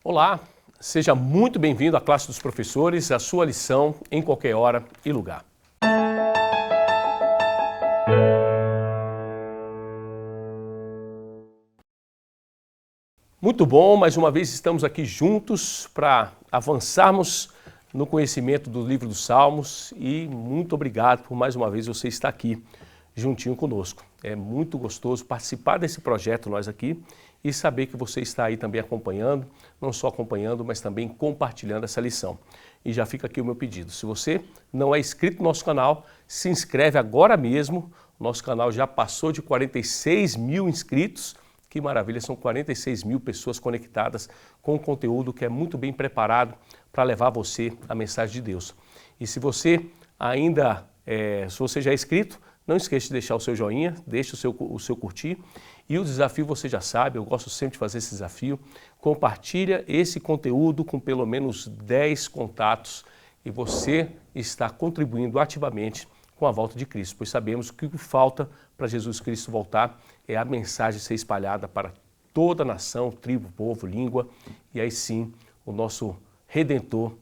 Olá, seja muito bem-vindo à classe dos professores, a sua lição em qualquer hora e lugar. Muito bom, mais uma vez estamos aqui juntos para avançarmos no conhecimento do livro dos Salmos e muito obrigado por mais uma vez você estar aqui juntinho conosco. É muito gostoso participar desse projeto nós aqui e saber que você está aí também acompanhando, não só acompanhando, mas também compartilhando essa lição. E já fica aqui o meu pedido, se você não é inscrito no nosso canal, se inscreve agora mesmo. Nosso canal já passou de 46 mil inscritos, que maravilha, são 46 mil pessoas conectadas com conteúdo que é muito bem preparado para levar a você a mensagem de Deus. E se você se você já é inscrito, não esqueça de deixar o seu joinha, deixe o seu curtir. E o desafio você já sabe, eu gosto sempre de fazer esse desafio. Compartilha esse conteúdo com pelo menos 10 contatos e você está contribuindo ativamente com a volta de Cristo, pois sabemos que o que falta para Jesus Cristo voltar é a mensagem ser espalhada para toda a nação, tribo, povo, língua, e aí sim o nosso Redentor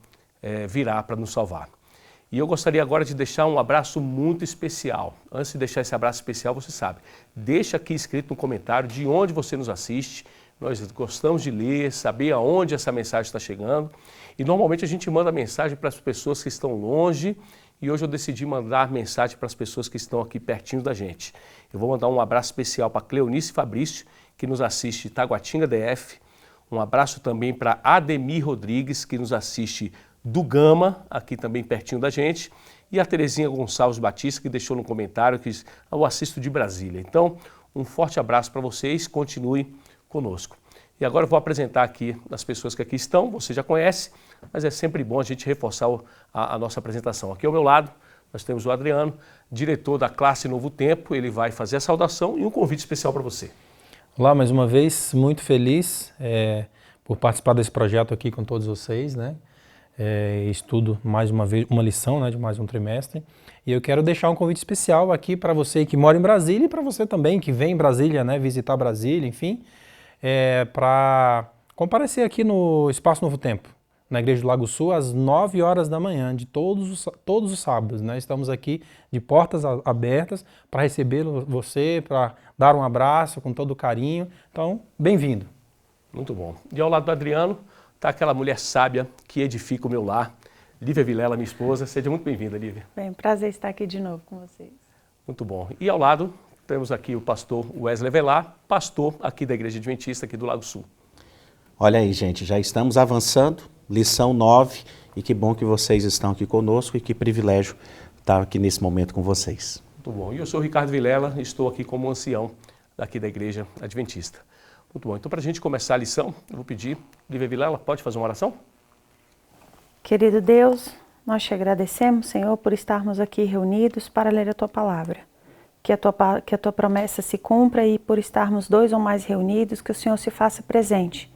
virá para nos salvar. E eu gostaria agora de deixar um abraço muito especial. Antes de deixar esse abraço especial, você sabe, deixa aqui escrito no comentário de onde você nos assiste. Nós gostamos de ler, saber aonde essa mensagem está chegando. E normalmente a gente manda mensagem para as pessoas que estão longe. E hoje eu decidi mandar mensagem para as pessoas que estão aqui pertinho da gente. Eu vou mandar um abraço especial para Cleonice Fabrício, que nos assiste em Taguatinga DF. Um abraço também para Ademir Rodrigues, que nos assiste do Gama, aqui também pertinho da gente, e a Terezinha Gonçalves Batista, que deixou no comentário que eu assisto de Brasília. Então, um forte abraço para vocês, continue conosco. E agora eu vou apresentar aqui as pessoas que aqui estão, você já conhece, mas é sempre bom a gente reforçar a nossa apresentação. Aqui ao meu lado, nós temos o Adriano, diretor da classe Novo Tempo, ele vai fazer a saudação e um convite especial para você. Olá, mais uma vez, muito feliz por participar desse projeto aqui com todos vocês, né? Estudo mais uma vez uma lição, né, de mais um trimestre, e eu quero deixar um convite especial aqui para você que mora em Brasília e para você também que vem em Brasília, né, visitar Brasília, enfim, para comparecer aqui no Espaço Novo Tempo, na Igreja do Lago Sul, às 9 horas da manhã, de todos os sábados, né? Estamos aqui de portas abertas para receber você, para dar um abraço com todo carinho, então, bem-vindo. Muito bom. E ao lado do Adriano está aquela mulher sábia que edifica o meu lar, Lívia Vilela, minha esposa. Seja muito bem-vinda, Lívia. Bem, prazer estar aqui de novo com vocês. Muito bom. E ao lado temos aqui o pastor Wesley Velar, pastor aqui da Igreja Adventista aqui do Lago Sul. Olha aí, gente, já estamos avançando, lição 9, e que bom que vocês estão aqui conosco e que privilégio estar aqui nesse momento com vocês. Muito bom. E eu sou o Ricardo Vilela, estou aqui como ancião daqui da Igreja Adventista. Muito bom. Então, para a gente começar a lição, eu vou pedir, Lívia Vilela, pode fazer uma oração? Querido Deus, nós te agradecemos, Senhor, por estarmos aqui reunidos para ler a Tua Palavra. Que a Tua promessa se cumpra e por estarmos 2 ou mais reunidos, que o Senhor se faça presente.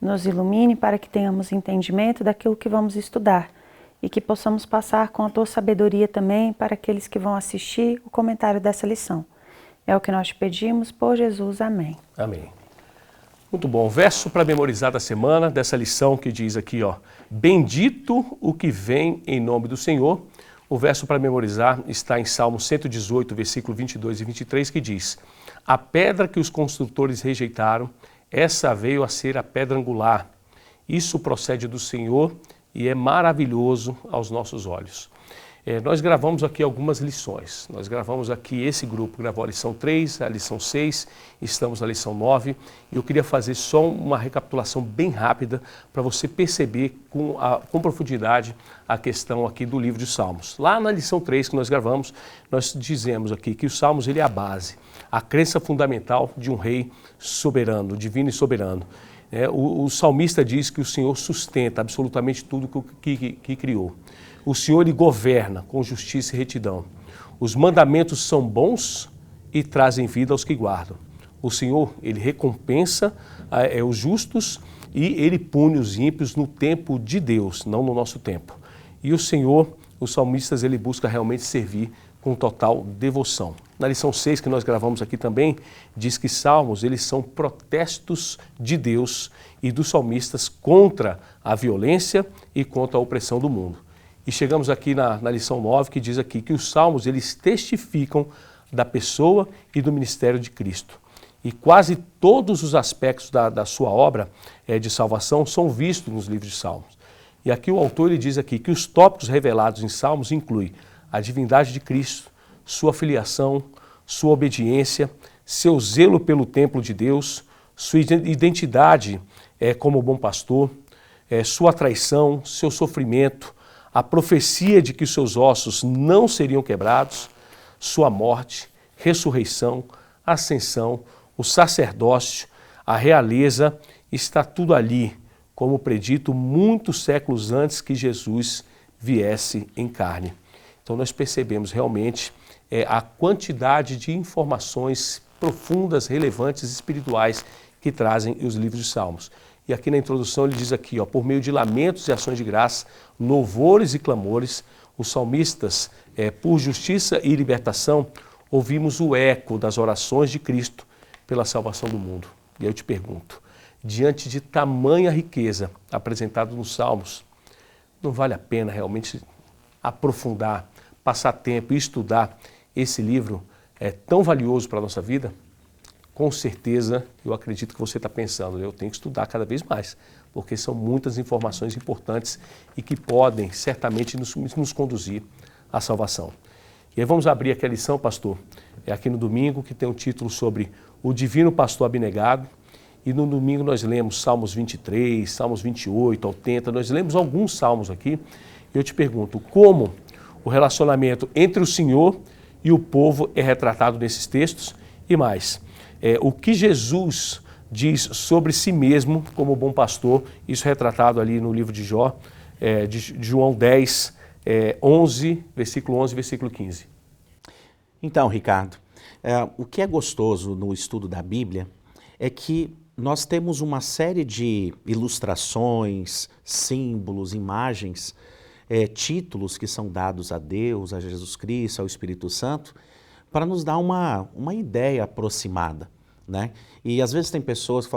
Nos ilumine para que tenhamos entendimento daquilo que vamos estudar e que possamos passar com a Tua sabedoria também para aqueles que vão assistir o comentário dessa lição. É o que nós te pedimos, por Jesus. Amém. Amém. Muito bom. Verso para memorizar da semana, dessa lição que diz aqui, ó, bendito o que vem em nome do Senhor. O verso para memorizar está em Salmo 118, versículo 22 e 23, que diz, a pedra que os construtores rejeitaram, essa veio a ser a pedra angular. Isso procede do Senhor e é maravilhoso aos nossos olhos. Nós gravamos aqui algumas lições. Nós gravamos aqui, esse grupo gravou a lição 3, a lição 6, estamos na lição 9. E eu queria fazer só uma recapitulação bem rápida para você perceber com profundidade a questão aqui do livro de Salmos. Lá na lição 3 que nós gravamos, nós dizemos aqui que os Salmos ele é a base, a crença fundamental de um rei soberano, divino e soberano. O salmista diz que o Senhor sustenta absolutamente tudo que criou. O Senhor ele governa com justiça e retidão. Os mandamentos são bons e trazem vida aos que guardam. O Senhor ele recompensa os justos e ele pune os ímpios no tempo de Deus, não no nosso tempo. E o Senhor, os salmistas, ele busca realmente servir com total devoção. na lição 6 que nós gravamos aqui também, diz que salmos, eles são protestos de Deus e dos salmistas contra a violência e contra a opressão do mundo. E chegamos aqui na lição 9, que diz aqui que os salmos, eles testificam da pessoa e do ministério de Cristo. E quase todos os aspectos da sua obra de salvação são vistos nos livros de salmos. E aqui o autor ele diz aqui que os tópicos revelados em salmos incluem a divindade de Cristo, sua filiação, sua obediência, seu zelo pelo templo de Deus, sua identidade como bom pastor, sua traição, seu sofrimento, a profecia de que seus ossos não seriam quebrados, sua morte, ressurreição, ascensão, o sacerdócio, a realeza, está tudo ali, como predito muitos séculos antes que Jesus viesse em carne. Então nós percebemos realmente a quantidade de informações profundas, relevantes, espirituais que trazem os livros de Salmos. E aqui na introdução ele diz aqui, por meio de lamentos e ações de graça, louvores e clamores, os salmistas, por justiça e libertação, ouvimos o eco das orações de Cristo pela salvação do mundo. E eu te pergunto, diante de tamanha riqueza apresentada nos Salmos, não vale a pena realmente aprofundar, passar tempo e estudar esse livro tão valioso para a nossa vida? Com certeza, eu acredito que você está pensando, eu tenho que estudar cada vez mais, porque são muitas informações importantes e que podem certamente nos conduzir à salvação. E aí vamos abrir aqui a lição, pastor, aqui no domingo, que tem um título sobre o Divino Pastor Abnegado. E no domingo nós lemos Salmos 23, Salmos 28, 80, nós lemos alguns salmos aqui. E eu te pergunto, como o relacionamento entre o Senhor e o povo é retratado nesses textos? E mais, o que Jesus diz sobre si mesmo como bom pastor, isso é retratado ali no livro de Jó, de João 10, 11, versículo 11 e versículo 15. Então, Ricardo, o que é gostoso no estudo da Bíblia é que nós temos uma série de ilustrações, símbolos, imagens, títulos que são dados a Deus, a Jesus Cristo, ao Espírito Santo, para nos dar uma ideia aproximada, né? E às vezes tem pessoas que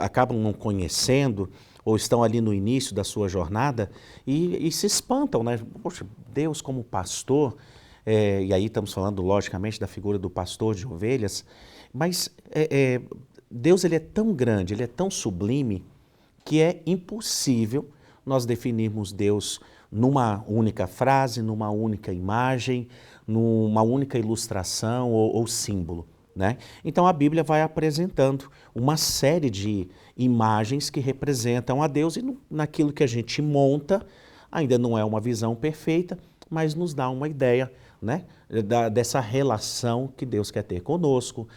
acabam não conhecendo ou estão ali no início da sua jornada e se espantam, né? Poxa, Deus como pastor, e aí estamos falando logicamente da figura do pastor de ovelhas, mas Deus ele é tão grande, ele é tão sublime, que é impossível nós definirmos Deus numa única frase, numa única imagem, numa única ilustração ou símbolo, né? Então a Bíblia vai apresentando uma série de imagens que representam a Deus e naquilo que a gente monta, ainda não é uma visão perfeita, mas nos dá uma ideia, né, dessa relação que Deus quer ter conosco,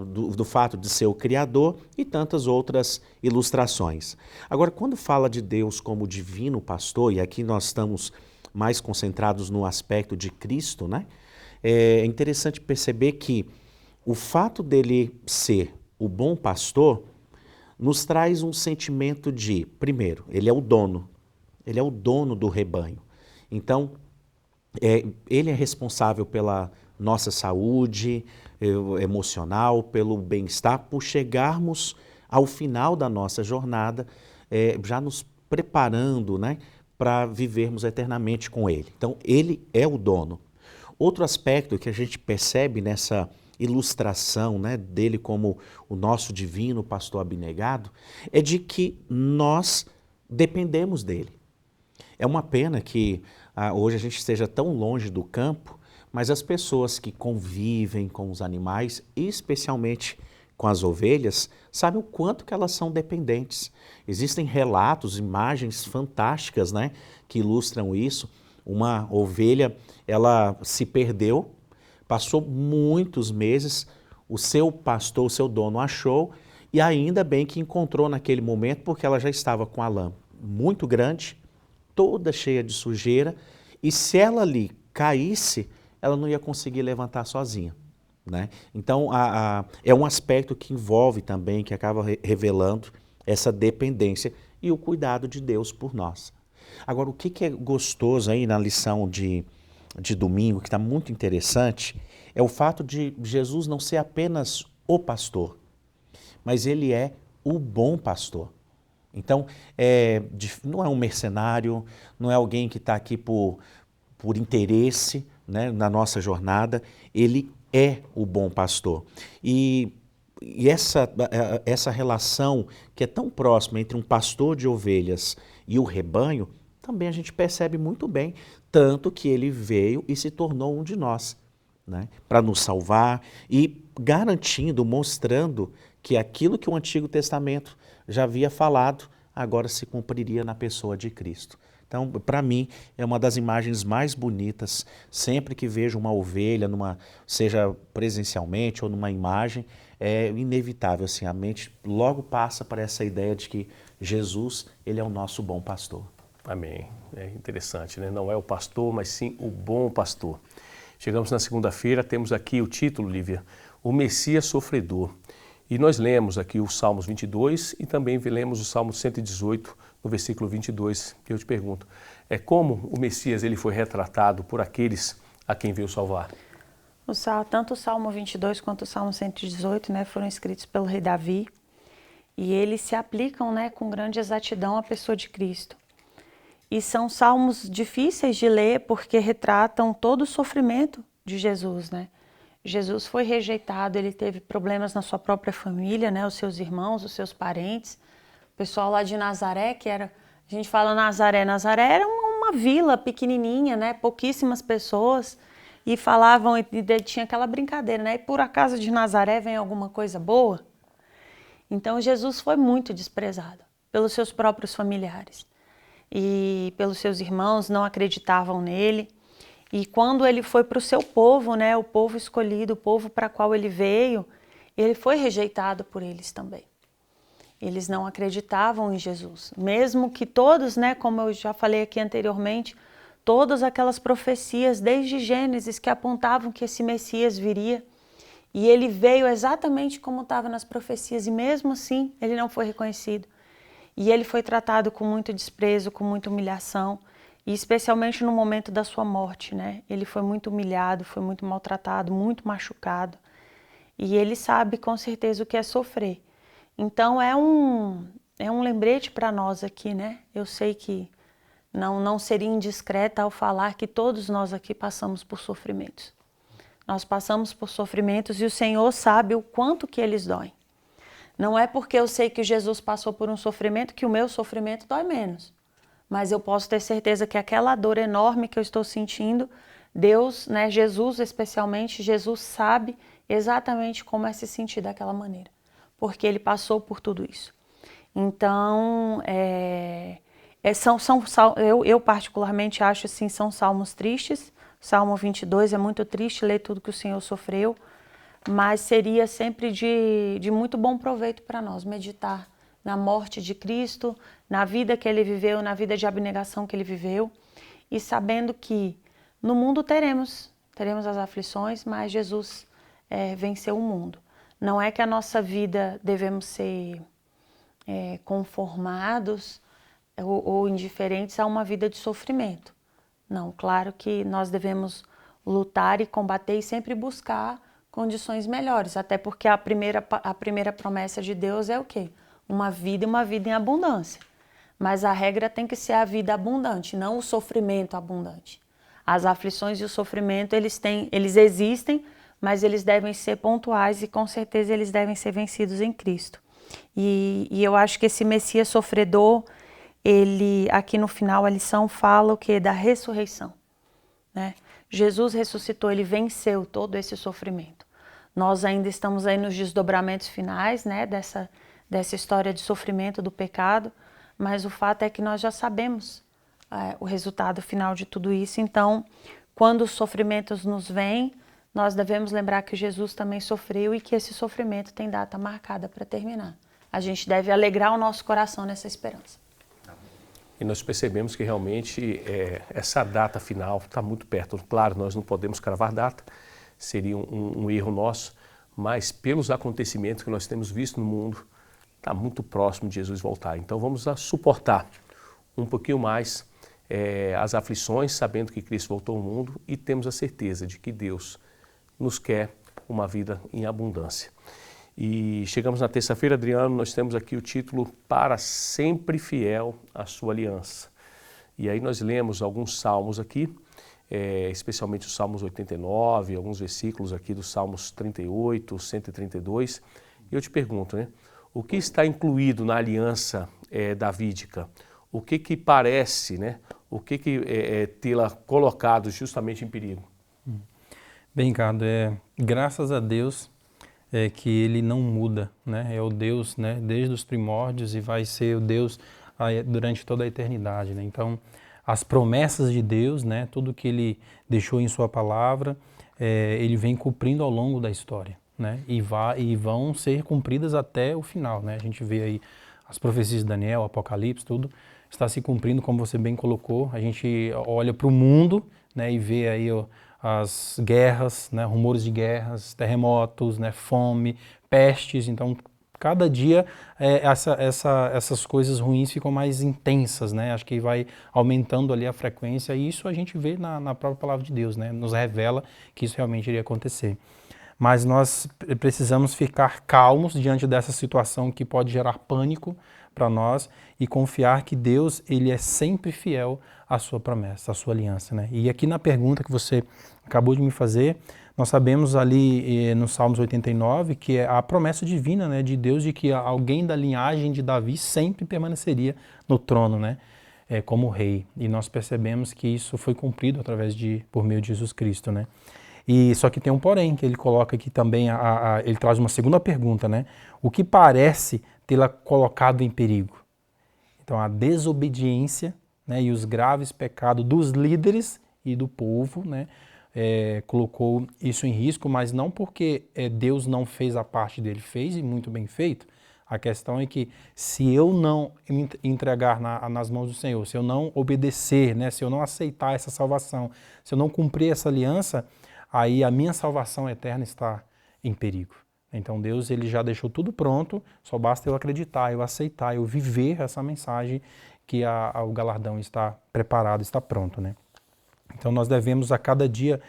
do fato de ser o Criador e tantas outras ilustrações. Agora, quando fala de Deus como divino pastor, e aqui nós estamos mais concentrados no aspecto de Cristo, né, é interessante perceber que o fato dele ser o bom pastor nos traz um sentimento de, primeiro, ele é o dono do rebanho. Então, ele é responsável pela nossa saúde emocional, pelo bem-estar, por chegarmos ao final da nossa jornada, já nos preparando, né, para vivermos eternamente com Ele. Então, Ele é o dono. Outro aspecto que a gente percebe nessa ilustração, né, dele como o nosso divino pastor abnegado, é de que nós dependemos dele. É uma pena que hoje a gente esteja tão longe do campo, mas as pessoas que convivem com os animais, especialmente com as ovelhas, sabem o quanto que elas são dependentes. Existem relatos, imagens fantásticas, né, que ilustram isso. Uma ovelha, ela se perdeu, passou muitos meses, o seu pastor, o seu dono achou, e ainda bem que encontrou naquele momento, porque ela já estava com a lã muito grande, toda cheia de sujeira, e se ela ali caísse, ela não ia conseguir levantar sozinha, né? Então, é um aspecto que envolve também, que acaba revelando essa dependência e o cuidado de Deus por nós. Agora, o que é gostoso aí na lição de de domingo, que está muito interessante, é o fato de Jesus não ser apenas o pastor, mas ele é o bom pastor. Então, não é um mercenário, não é alguém que está aqui por interesse, né, na nossa jornada, ele é o bom pastor. E essa relação que é tão próxima entre um pastor de ovelhas e o rebanho, também a gente percebe muito bem, tanto que ele veio e se tornou um de nós, né, para nos salvar e garantindo, mostrando que aquilo que o Antigo Testamento já havia falado, agora se cumpriria na pessoa de Cristo. Então, para mim, é uma das imagens mais bonitas, sempre que vejo uma ovelha, seja presencialmente ou numa imagem, é inevitável, assim, a mente logo passa para essa ideia de que Jesus, ele é o nosso bom pastor. Amém. É interessante, né? Não é o pastor, mas sim o bom pastor. Chegamos na segunda-feira, temos aqui o título, Lívia, O Messias Sofredor. E nós lemos aqui os Salmos 22 e também lemos o Salmo 118, no versículo 22. Eu te pergunto, como o Messias ele foi retratado por aqueles a quem veio salvar? Tanto o Salmo 22 quanto o Salmo 118, né, foram escritos pelo rei Davi e eles se aplicam, né, com grande exatidão à pessoa de Cristo. E são salmos difíceis de ler porque retratam todo o sofrimento de Jesus, né? Jesus foi rejeitado, ele teve problemas na sua própria família, né, os seus irmãos, os seus parentes, o pessoal lá de Nazaré, a gente fala Nazaré era uma vila pequenininha, né, pouquíssimas pessoas, e falavam, e tinha aquela brincadeira, né, e por acaso de Nazaré vem alguma coisa boa? Então Jesus foi muito desprezado pelos seus próprios familiares e pelos seus irmãos, não acreditavam nele. E quando ele foi para o seu povo, né, o povo escolhido, o povo para qual ele veio, ele foi rejeitado por eles também. Eles não acreditavam em Jesus. Mesmo que todos, né, como eu já falei aqui anteriormente, todas aquelas profecias desde Gênesis que apontavam que esse Messias viria, e ele veio exatamente como estava nas profecias, e mesmo assim ele não foi reconhecido. E ele foi tratado com muito desprezo, com muita humilhação, e especialmente no momento da sua morte, né? Ele foi muito humilhado, foi muito maltratado, muito machucado. E ele sabe com certeza o que é sofrer. Então é um lembrete para nós aqui, né? Eu sei que não seria indiscreta ao falar que todos nós aqui passamos por sofrimentos. Nós passamos por sofrimentos e o Senhor sabe o quanto que eles doem. Não é porque eu sei que Jesus passou por um sofrimento que o meu sofrimento dói menos. Mas eu posso ter certeza que aquela dor enorme que eu estou sentindo, Deus, né, Jesus especialmente, Jesus sabe exatamente como é se sentir daquela maneira, porque ele passou por tudo isso. Então, eu particularmente acho assim, são salmos tristes. Salmo 22 é muito triste ler tudo que o Senhor sofreu, mas seria sempre de muito bom proveito para nós meditar na morte de Cristo, na vida que ele viveu, na vida de abnegação que ele viveu, e sabendo que no mundo teremos as aflições, mas Jesus venceu o mundo. Não é que a nossa vida devemos ser conformados ou indiferentes a uma vida de sofrimento. Não, claro que nós devemos lutar e combater e sempre buscar condições melhores, até porque a primeira promessa de Deus é o quê? Uma vida e uma vida em abundância. Mas a regra tem que ser a vida abundante, não o sofrimento abundante. As aflições e o sofrimento, eles existem, mas eles devem ser pontuais e com certeza eles devem ser vencidos em Cristo. E eu acho que esse Messias sofredor, ele aqui no final a lição fala o quê? Da ressurreição, né? Jesus ressuscitou, ele venceu todo esse sofrimento. Nós ainda estamos aí nos desdobramentos finais, né, dessa história de sofrimento do pecado, mas o fato é que nós já sabemos o resultado final de tudo isso. Então, quando os sofrimentos nos vêm, nós devemos lembrar que Jesus também sofreu e que esse sofrimento tem data marcada para terminar. A gente deve alegrar o nosso coração nessa esperança. E nós percebemos que realmente essa data final está muito perto. Claro, nós não podemos cravar data, seria um erro nosso, mas pelos acontecimentos que nós temos visto no mundo, está muito próximo de Jesus voltar. Então vamos suportar um pouquinho mais as aflições, sabendo que Cristo voltou ao mundo, e temos a certeza de que Deus nos quer uma vida em abundância. E chegamos na terça-feira, Adriano, nós temos aqui o título Para Sempre Fiel à Sua Aliança. E aí nós lemos alguns salmos aqui, especialmente os Salmos 89, alguns versículos aqui dos Salmos 38, 132. E eu te pergunto, né? O que está incluído na aliança davídica? O que parece, né? O que tê-la colocado justamente em perigo? Bem, Ricardo, graças a Deus que Ele não muda, né? É o Deus, né, desde os primórdios e vai ser o Deus durante toda a eternidade, né? Então, as promessas de Deus, né, tudo que Ele deixou em Sua palavra, Ele vem cumprindo ao longo da história, né? E vão ser cumpridas até o final, né? A gente vê aí as profecias de Daniel, Apocalipse, tudo está se cumprindo, como você bem colocou. A gente olha para o mundo, né, e vê aí as guerras, né, rumores de guerras, terremotos, né, fome, pestes. Então, cada dia essas coisas ruins ficam mais intensas, né? Acho que vai aumentando ali a frequência, e isso a gente vê na própria palavra de Deus, né? Nos revela que isso realmente iria acontecer. Mas nós precisamos ficar calmos diante dessa situação que pode gerar pânico para nós e confiar que Deus, Ele é sempre fiel à sua promessa, à sua aliança, né? E aqui na pergunta que você acabou de me fazer, nós sabemos ali no Salmos 89 que é a promessa divina, né, de Deus, de que alguém da linhagem de Davi sempre permaneceria no trono, né, como rei. E nós percebemos que isso foi cumprido por meio de Jesus Cristo, né? E só que tem um porém, que ele coloca aqui também, ele traz uma segunda pergunta, né? O que parece tê-la colocado em perigo? Então, a desobediência, né, e os graves pecados dos líderes e do povo, né, colocou isso em risco, mas não porque Deus não fez a parte dele, fez e muito bem feito. A questão é que se eu não entregar nas mãos do Senhor, se eu não obedecer, né, se eu não aceitar essa salvação, se eu não cumprir essa aliança, aí a minha salvação eterna está em perigo. Então Deus, Ele já deixou tudo pronto, só basta eu acreditar, eu aceitar, eu viver essa mensagem que o galardão está preparado, está pronto, né? Então nós devemos a cada dia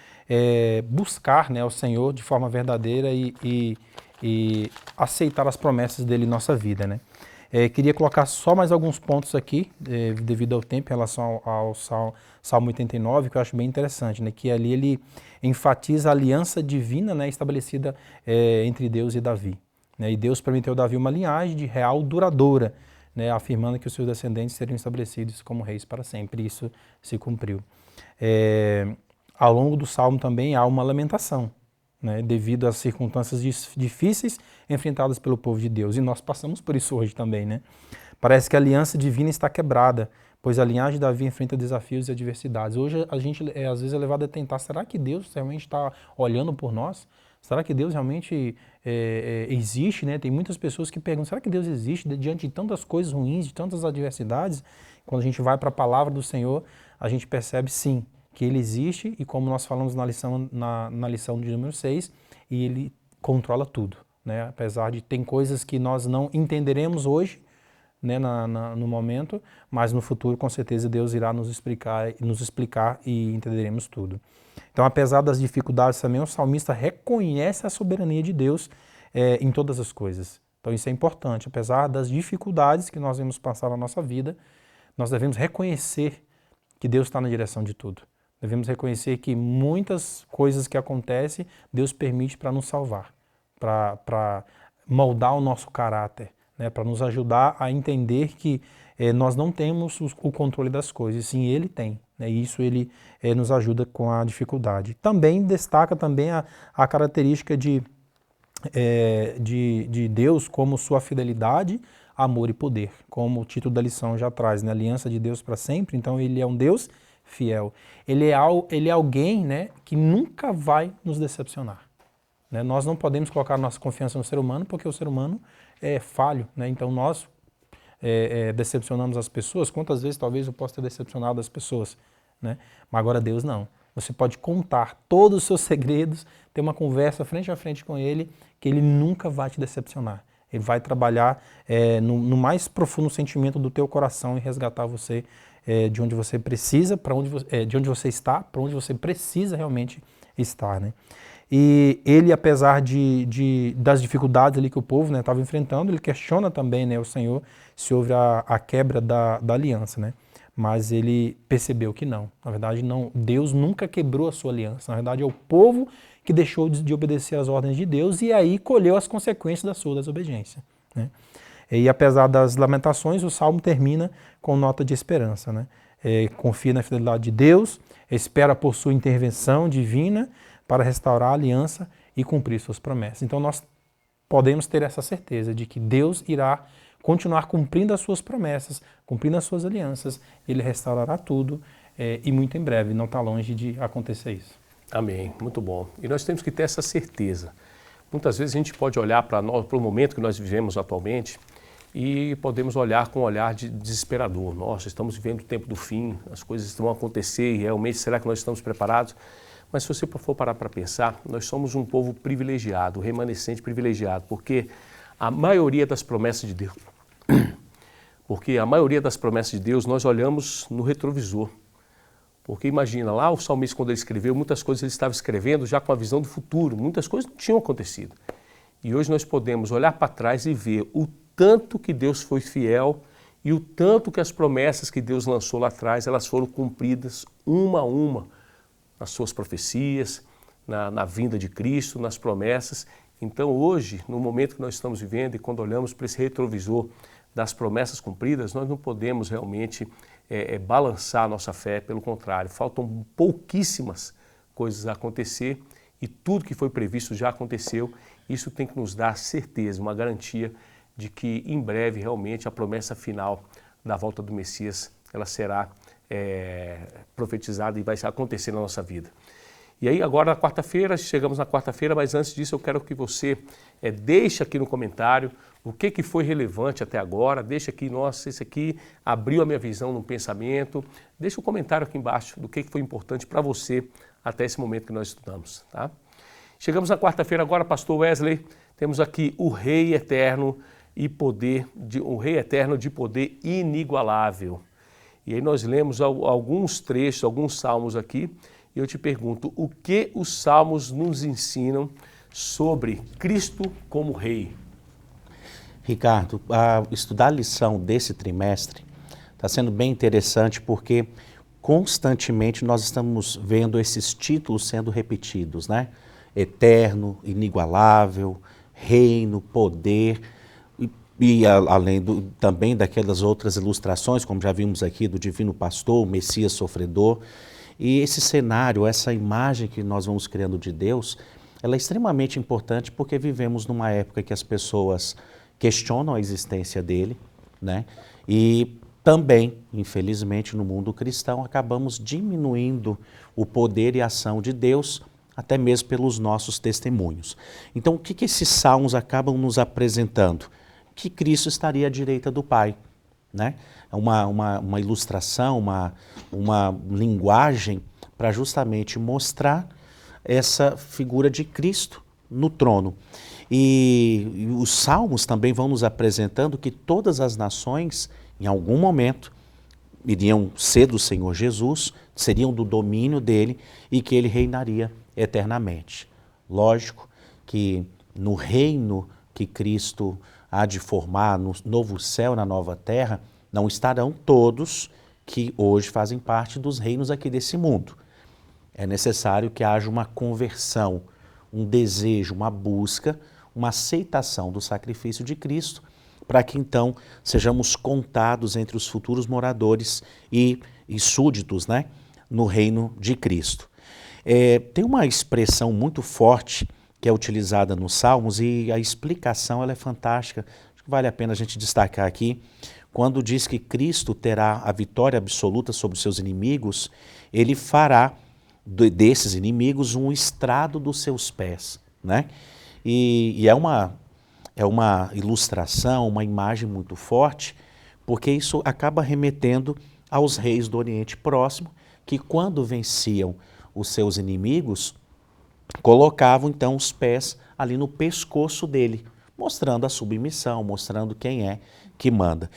buscar, né, o Senhor de forma verdadeira e aceitar as promessas dele em nossa vida, né? Queria colocar só mais alguns pontos aqui, devido ao tempo, em relação ao Salmo 89, que eu acho bem interessante, né? Que ali ele enfatiza a aliança divina, né, estabelecida entre Deus e Davi, né? E Deus prometeu a Davi uma linhagem de real duradoura, né, afirmando que os seus descendentes seriam estabelecidos como reis para sempre, e isso se cumpriu. Ao longo do Salmo também há uma lamentação, né, devido às circunstâncias difíceis enfrentadas pelo povo de Deus. E nós passamos por isso hoje também, né? Parece que a aliança divina está quebrada, pois a linhagem de Davi enfrenta desafios e adversidades. Hoje a gente às vezes é levado a tentar, será que Deus realmente está olhando por nós? Será que Deus realmente existe, né? Tem muitas pessoas que perguntam, será que Deus existe diante de tantas coisas ruins, de tantas adversidades? Quando a gente vai para a palavra do Senhor, a gente percebe sim, que Ele existe, e como nós falamos na lição de número 6, e Ele controla tudo, né? Apesar de tem coisas que nós não entenderemos hoje, né, no momento, mas no futuro com certeza Deus irá nos explicar e entenderemos tudo. Então, apesar das dificuldades também, o salmista reconhece a soberania de Deus em todas as coisas. Então isso é importante, apesar das dificuldades que nós vamos passar na nossa vida, nós devemos reconhecer que Deus está na direção de tudo. Devemos reconhecer que muitas coisas que acontecem, Deus permite para nos salvar, para moldar o nosso caráter, né, para nos ajudar a entender que nós não temos o controle das coisas, sim Ele tem, né, e isso Ele nos ajuda com a dificuldade. Também destaca também a característica de Deus como sua fidelidade, amor e poder, como o título da lição já traz, né, aliança de Deus para sempre. Então Ele é um Deus fiel. Ele é alguém, né, que nunca vai nos decepcionar, né? Nós não podemos colocar nossa confiança no ser humano porque o ser humano é falho, né? Então nós decepcionamos as pessoas. Quantas vezes talvez eu possa ter decepcionado as pessoas, né? Mas agora Deus não. Você pode contar todos os seus segredos, ter uma conversa frente a frente com Ele, que Ele nunca vai te decepcionar. Ele vai trabalhar no mais profundo sentimento do teu coração e resgatar você de onde você precisa, de onde você está, para onde você precisa realmente estar, né? E ele, apesar das dificuldades ali que o povo estava enfrentando, ele questiona também, né, o Senhor se houve a quebra da aliança, né? Mas ele percebeu que não. Na verdade, não. Deus nunca quebrou a sua aliança. Na verdade, é o povo que deixou de obedecer às ordens de Deus e aí colheu as consequências da sua desobediência, né? E apesar das lamentações, o Salmo termina com nota de esperança, né? Confia na fidelidade de Deus, espera por sua intervenção divina para restaurar a aliança e cumprir suas promessas. Então nós podemos ter essa certeza de que Deus irá continuar cumprindo as suas promessas, cumprindo as suas alianças, ele restaurará tudo e muito em breve, não está longe de acontecer isso. Amém, muito bom. E nós temos que ter essa certeza. Muitas vezes a gente pode olhar para o momento que nós vivemos atualmente e podemos olhar com um olhar de desesperador. Nossa, estamos vivendo o tempo do fim, as coisas vão acontecer e realmente será que nós estamos preparados? Mas se você for parar para pensar, nós somos um povo privilegiado, remanescente privilegiado, porque a maioria das promessas de Deus, nós olhamos no retrovisor. Porque imagina, lá o salmista quando ele escreveu, muitas coisas ele estava escrevendo já com a visão do futuro, muitas coisas não tinham acontecido. E hoje nós podemos olhar para trás e ver o tanto que Deus foi fiel e o tanto que as promessas que Deus lançou lá atrás, elas foram cumpridas uma a uma, nas suas profecias, na vinda de Cristo, nas promessas. Então hoje, no momento que nós estamos vivendo e quando olhamos para esse retrovisor das promessas cumpridas, nós não podemos realmente balançar a nossa fé, pelo contrário, faltam pouquíssimas coisas a acontecer e tudo que foi previsto já aconteceu. Isso tem que nos dar certeza, uma garantia de que em breve realmente a promessa final da volta do Messias ela será profetizada e vai acontecer na nossa vida. E aí agora na quarta-feira, chegamos na quarta-feira, mas antes disso eu quero que você deixe aqui no comentário o que foi relevante até agora, deixa aqui, nossa, esse aqui abriu a minha visão no pensamento, deixa um comentário aqui embaixo do que foi importante para você até esse momento que nós estudamos, tá? Chegamos na quarta-feira agora, pastor Wesley, temos aqui o Rei Eterno e poder, o Rei Eterno de poder inigualável. E aí nós lemos alguns trechos, alguns salmos aqui, e eu te pergunto, o que os salmos nos ensinam sobre Cristo como Rei? Ricardo, estudar a lição desse trimestre está sendo bem interessante porque constantemente nós estamos vendo esses títulos sendo repetidos, né? Eterno, inigualável, reino, poder, e além também daquelas outras ilustrações, como já vimos aqui, do Divino Pastor, o Messias Sofredor. E esse cenário, essa imagem que nós vamos criando de Deus, ela é extremamente importante porque vivemos numa época que as pessoas questionam a existência dele, né? E também, infelizmente, no mundo cristão, acabamos diminuindo o poder e a ação de Deus, até mesmo pelos nossos testemunhos. Então, o que esses salmos acabam nos apresentando? Que Cristo estaria à direita do Pai, né? Uma ilustração, uma linguagem para justamente mostrar essa figura de Cristo no trono. E os salmos também vão nos apresentando que todas as nações, em algum momento, iriam ser do Senhor Jesus, seriam do domínio dele e que ele reinaria eternamente. Lógico que no reino que Cristo há de formar, no novo céu e na nova terra, não estarão todos que hoje fazem parte dos reinos aqui desse mundo. É necessário que haja uma conversão, um desejo, uma busca, uma aceitação do sacrifício de Cristo, para que então sejamos contados entre os futuros moradores e súditos, né, no reino de Cristo. Tem uma expressão muito forte que é utilizada nos Salmos e a explicação ela é fantástica, acho que vale a pena a gente destacar aqui, quando diz que Cristo terá a vitória absoluta sobre os seus inimigos, ele fará desses inimigos um estrado dos seus pés, né? E é uma ilustração, uma imagem muito forte, porque isso acaba remetendo aos reis do Oriente Próximo, que quando venciam os seus inimigos, colocavam então os pés ali no pescoço dele, mostrando a submissão, mostrando quem é que manda.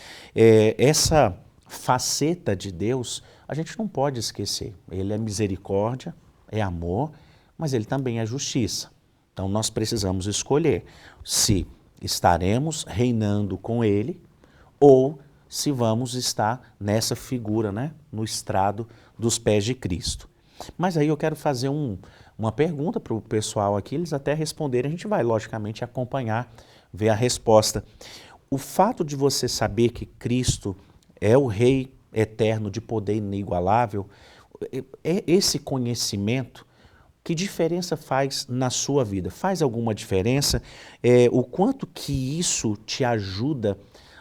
Essa faceta de Deus, a gente não pode esquecer. Ele é misericórdia, é amor, mas ele também é justiça. Então nós precisamos escolher se estaremos reinando com ele ou se vamos estar nessa figura, né, no estrado dos pés de Cristo. Mas aí eu quero fazer uma pergunta para o pessoal aqui, eles até responderem, a gente vai logicamente acompanhar, ver a resposta. O fato de você saber que Cristo é o Rei eterno de poder inigualável, esse conhecimento, que diferença faz na sua vida? Faz alguma diferença? O quanto que isso te ajuda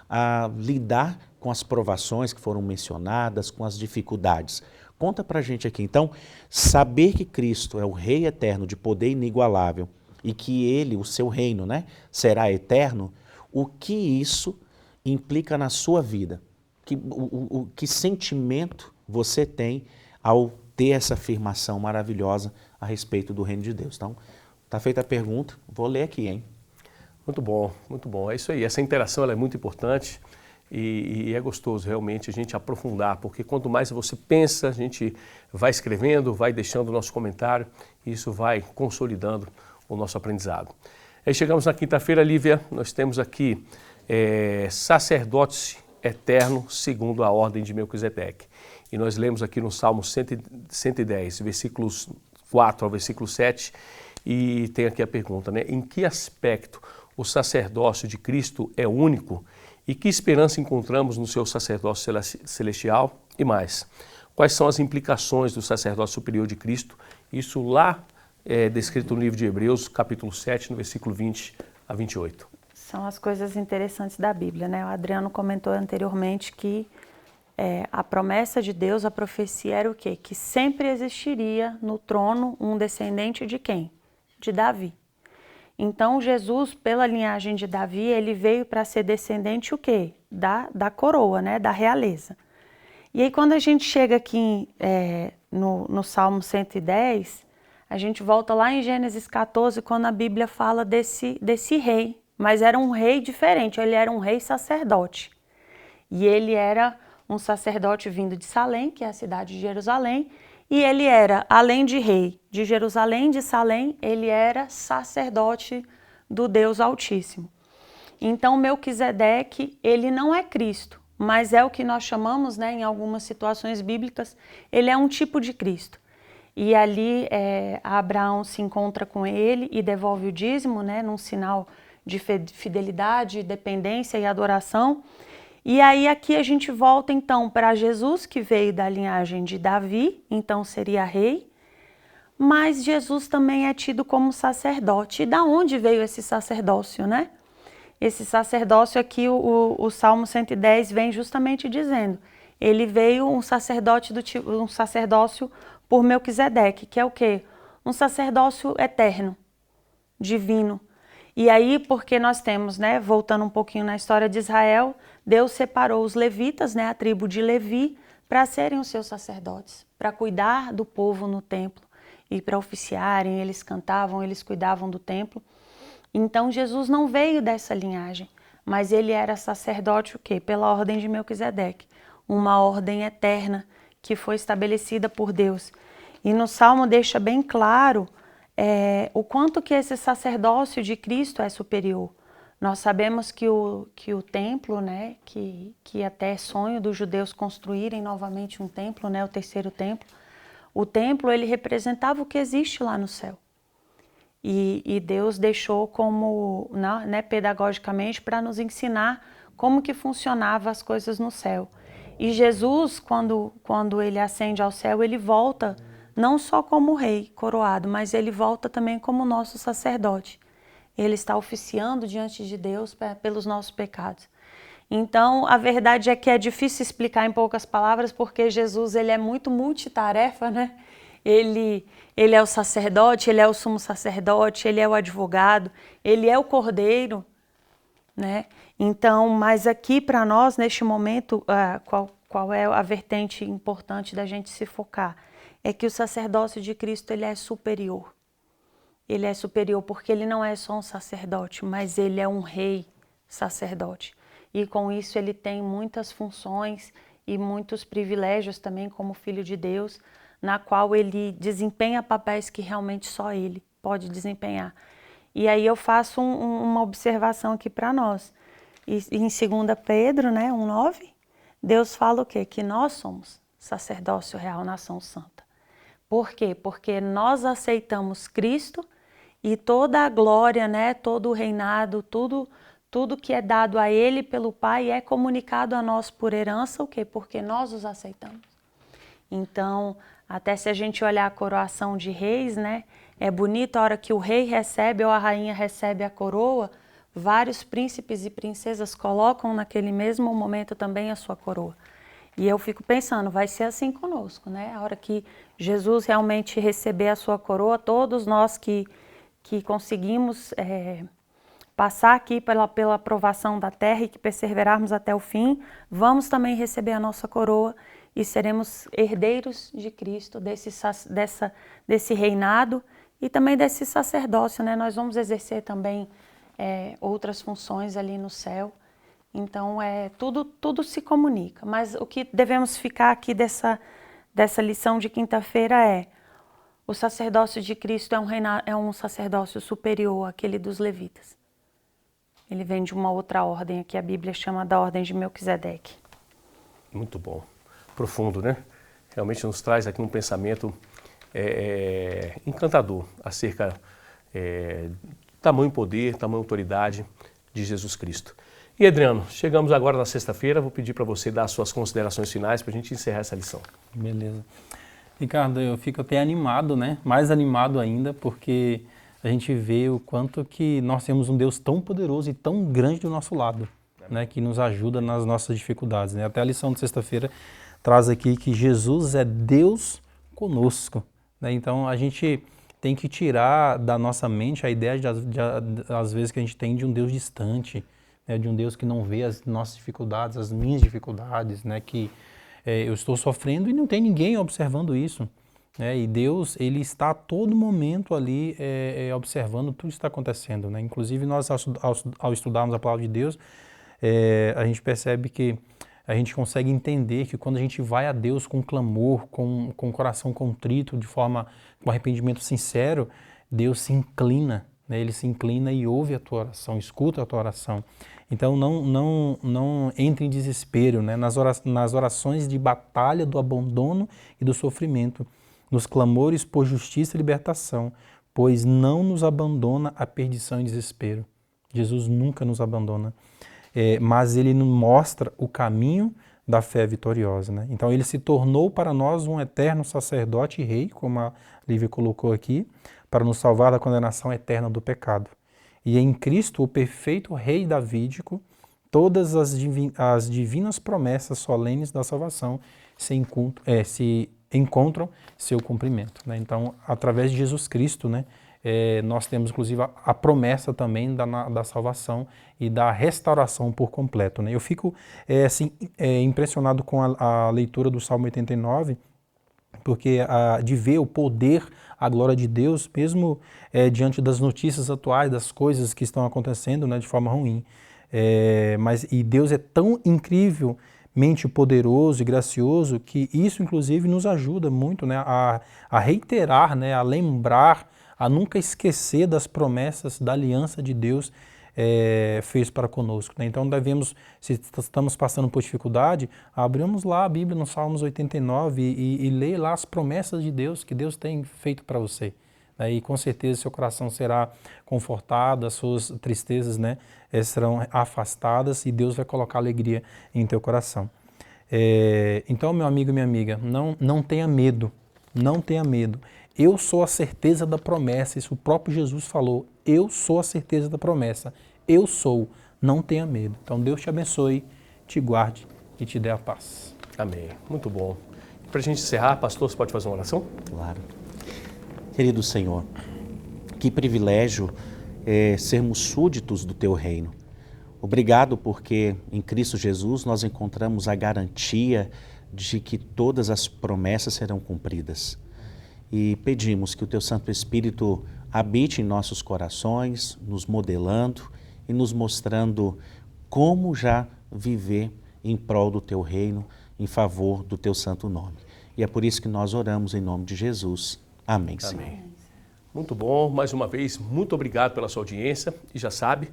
a lidar com as provações que foram mencionadas, com as dificuldades? Conta pra gente aqui, então, saber que Cristo é o Rei eterno de poder inigualável e que Ele, o seu reino, né, será eterno, o que isso implica na sua vida? Que sentimento você tem ao ter essa afirmação maravilhosa a respeito do reino de Deus? Então, está feita a pergunta, vou ler aqui, hein? Muito bom, muito bom. É isso aí, essa interação ela é muito importante. E é gostoso realmente a gente aprofundar, porque quanto mais você pensa, a gente vai escrevendo, vai deixando o nosso comentário, e isso vai consolidando o nosso aprendizado. Aí chegamos na quinta-feira, Lívia, nós temos aqui sacerdote eterno segundo a ordem de Melquisedeque. E nós lemos aqui no Salmo 110, versículos 4 ao versículo 7, e tem aqui a pergunta, né? Em que aspecto o sacerdócio de Cristo é único? E que esperança encontramos no seu sacerdócio celestial? E mais, quais são as implicações do sacerdócio superior de Cristo? Isso lá é descrito no livro de Hebreus, capítulo 7, no versículo 20 a 28. São as coisas interessantes da Bíblia, né? O Adriano comentou anteriormente que a promessa de Deus, a profecia era o quê? Que sempre existiria no trono um descendente de quem? De Davi. Então, Jesus, pela linhagem de Davi, ele veio para ser descendente o quê? Da coroa, né? Da realeza. E aí, quando a gente chega aqui no Salmo 110, a gente volta lá em Gênesis 14, quando a Bíblia fala desse rei. Mas era um rei diferente, ele era um rei sacerdote. E ele era um sacerdote vindo de Salém, que é a cidade de Jerusalém, e ele era, além de rei de Jerusalém, de Salém, ele era sacerdote do Deus Altíssimo. Então, Melquisedeque, ele não é Cristo, mas é o que nós chamamos, né, em algumas situações bíblicas, ele é um tipo de Cristo. E ali Abraão se encontra com ele e devolve o dízimo, né, num sinal de fidelidade, dependência e adoração. E aí aqui a gente volta então para Jesus, que veio da linhagem de Davi, então seria rei, mas Jesus também é tido como sacerdote. E da onde veio esse sacerdócio, né? Esse sacerdócio aqui, o Salmo 110 vem justamente dizendo, ele veio um sacerdócio por Melquisedeque, que é o quê? Um sacerdócio eterno, divino. E aí, porque nós temos, né, voltando um pouquinho na história de Israel, Deus separou os levitas, né, a tribo de Levi, para serem os seus sacerdotes, para cuidar do povo no templo e para oficiarem, eles cantavam, eles cuidavam do templo. Então Jesus não veio dessa linhagem, mas ele era sacerdote o quê? Pela ordem de Melquisedeque, uma ordem eterna que foi estabelecida por Deus. E no Salmo deixa bem claro o quanto que esse sacerdócio de Cristo é superior. Nós sabemos que o templo, né, que até é sonho dos judeus construírem novamente um templo, né, o terceiro templo, o templo ele representava o que existe lá no céu. E Deus deixou como, né, pedagogicamente para nos ensinar como que funcionava as coisas no céu. E Jesus, quando ele ascende ao céu, ele volta não só como rei coroado, mas ele volta também como nosso sacerdote. Ele está oficiando diante de Deus pelos nossos pecados. Então, a verdade é que é difícil explicar em poucas palavras, porque Jesus ele é muito multitarefa, né? Ele é o sacerdote, ele é o sumo sacerdote, ele é o advogado, ele é o cordeiro, né? Então, mas aqui para nós, neste momento, qual é a vertente importante da gente se focar? É que o sacerdócio de Cristo ele é superior. Ele é superior porque ele não é só um sacerdote, mas ele é um rei sacerdote. E com isso ele tem muitas funções e muitos privilégios também como filho de Deus, na qual ele desempenha papéis que realmente só ele pode desempenhar. E aí eu faço uma observação aqui para nós. E em 2 Pedro, né, 1:9, Deus fala o quê? Que nós somos sacerdócio real, nação santa. Por quê? Porque nós aceitamos Cristo e toda a glória, né, todo o reinado, tudo que é dado a Ele pelo Pai é comunicado a nós por herança, o quê? Porque nós os aceitamos. Então, até se a gente olhar a coroação de reis, né, é bonito a hora que o rei recebe ou a rainha recebe a coroa, vários príncipes e princesas colocam naquele mesmo momento também a sua coroa. E eu fico pensando, vai ser assim conosco, né? A hora que Jesus realmente receber a sua coroa, todos nós que conseguimos passar aqui pela aprovação da terra e que perseverarmos até o fim, vamos também receber a nossa coroa e seremos herdeiros de Cristo, desse reinado e também desse sacerdócio, né? Nós vamos exercer também outras funções ali no céu. Então, tudo se comunica. Mas o que devemos ficar aqui dessa lição de quinta-feira o sacerdócio de Cristo é um sacerdócio superior àquele dos levitas. Ele vem de uma outra ordem, que a Bíblia chama da ordem de Melquisedeque. Muito bom. Profundo, né? Realmente nos traz aqui um pensamento encantador acerca do tamanho poder, tamanho autoridade de Jesus Cristo. E Adriano, chegamos agora na sexta-feira, vou pedir para você dar as suas considerações finais para a gente encerrar essa lição. Beleza. Ricardo, eu fico até animado, né? Mais animado ainda, porque a gente vê o quanto que nós temos um Deus tão poderoso e tão grande do nosso lado, né? Que nos ajuda nas nossas dificuldades, né? Até a lição de sexta-feira traz aqui que Jesus é Deus conosco, né? Então a gente tem que tirar da nossa mente a ideia às vezes que a gente tem de um Deus distante, né? De um Deus que não vê as nossas dificuldades, as minhas dificuldades, né? Que eu estou sofrendo e não tem ninguém observando isso. E Deus, Ele está a todo momento ali observando tudo que está acontecendo, né? Inclusive nós ao estudarmos a palavra de Deus, a gente percebe que a gente consegue entender que quando a gente vai a Deus com clamor, com o coração contrito, com arrependimento sincero, Deus se inclina, né? Ele se inclina e ouve a tua oração, escuta a tua oração. Então não entre em desespero, né? Nas orações de batalha do abandono e do sofrimento, nos clamores por justiça e libertação, pois não nos abandona a perdição e desespero. Jesus nunca nos abandona, mas Ele nos mostra o caminho da fé vitoriosa, né? Então Ele se tornou para nós um eterno sacerdote e rei, como a Lívia colocou aqui, para nos salvar da condenação eterna do pecado. E em Cristo, o perfeito rei davídico, todas as divinas promessas solenes da salvação se encontram seu cumprimento, né? Então, através de Jesus Cristo, né, nós temos inclusive a promessa também da salvação e da restauração por completo, né? Eu fico impressionado com a leitura do Salmo 89, porque de ver o poder, a glória de Deus, mesmo diante das notícias atuais, das coisas que estão acontecendo, né, de forma ruim. E Deus é tão incrivelmente poderoso e gracioso que isso, inclusive, nos ajuda muito, né, a reiterar, né, a lembrar, a nunca esquecer das promessas da aliança de Deus fez para conosco, né? Então devemos, se estamos passando por dificuldade, abrimos lá a Bíblia no Salmos 89 e ler lá as promessas de Deus que Deus tem feito para você, né? E com certeza seu coração será confortado, as suas tristezas, né, serão afastadas e Deus vai colocar alegria em teu coração. Então, meu amigo e minha amiga, não tenha medo, não tenha medo. Eu sou a certeza da promessa, isso o próprio Jesus falou, eu sou a certeza da promessa, eu sou, não tenha medo. Então Deus te abençoe, te guarde e te dê a paz. Amém, muito bom. Para a gente encerrar, pastor, você pode fazer uma oração? Claro. Querido Senhor, que privilégio sermos súditos do Teu reino. Obrigado porque em Cristo Jesus nós encontramos a garantia de que todas as promessas serão cumpridas. E pedimos que o Teu Santo Espírito habite em nossos corações, nos modelando e nos mostrando como já viver em prol do Teu reino em favor do teu santo nome. E é por isso que nós oramos em nome de Jesus. Amém, Senhor. Amém. Muito bom, mais uma vez, muito obrigado pela sua audiência. E já sabe,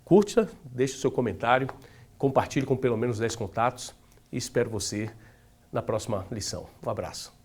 curta, deixe o seu comentário, compartilhe com pelo menos 10 contatos e espero você na próxima lição. Um abraço.